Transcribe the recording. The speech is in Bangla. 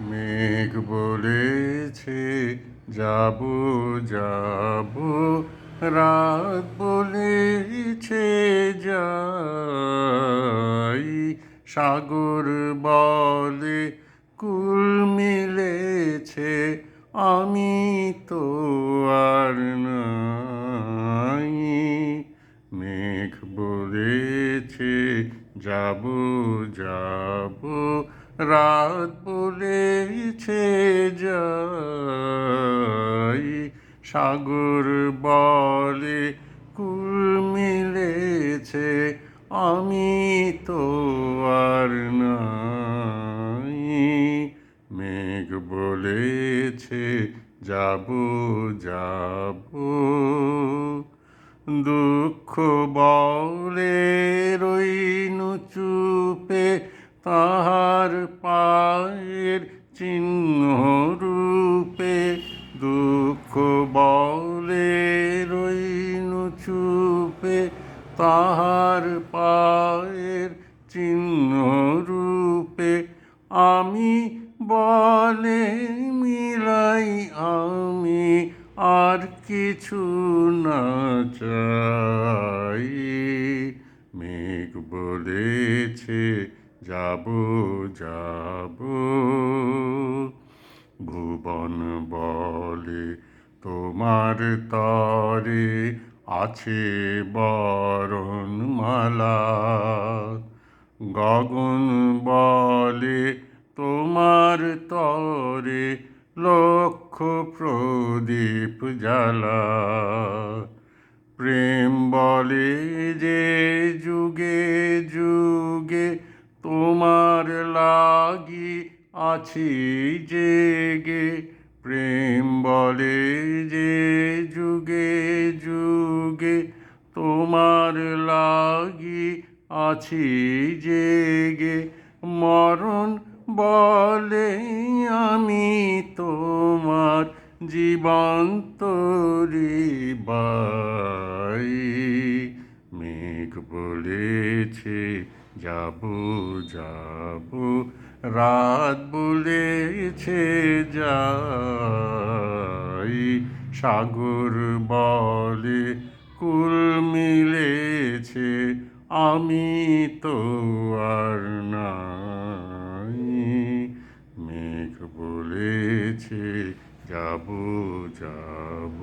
মেঘ বলেছে যাব যাব, রাত বলেছে যাই। সাগর বলে কুল মিলেছে, আমি তো আর নাই। মেঘ বলেছে যাব যাব, রাত বলেছে যাই। সাগর বলে কুল মিলেছে, আমি তো আর নাই। মেঘ বলেছে যাব যাব, দুঃখ বলে রইনু চুপে, তাহার পায়ের চিহ্ন রূপে। দুঃখ বলে রইনু চুপে, তাহার পায়ের চিহ্ন রূপে। আমি বলে মিলাই আমি আর কিছু না চাই। মেঘ বলেছে যাব যাব, ভুবন বলে তোমার তরে আছে বরণমালা। গগন বলে তোমার তরে লক্ষ প্রদীপ জ্বালা। প্রেম বলে যে যুগে যুগে তোমার লাগি আছি জেগে। প্রেম বলে যে যুগে যুগে তোমার লাগি আছি জেগে। মরণ বলে আমি তোমার জীবন তরি বাই। মেঘ বলেছে যাব যাব, রাত বলেছে যাই। সাগর বলে কুল মিলেছে, আমি তো আর নাই। মেঘ বলেছে যাব যাব।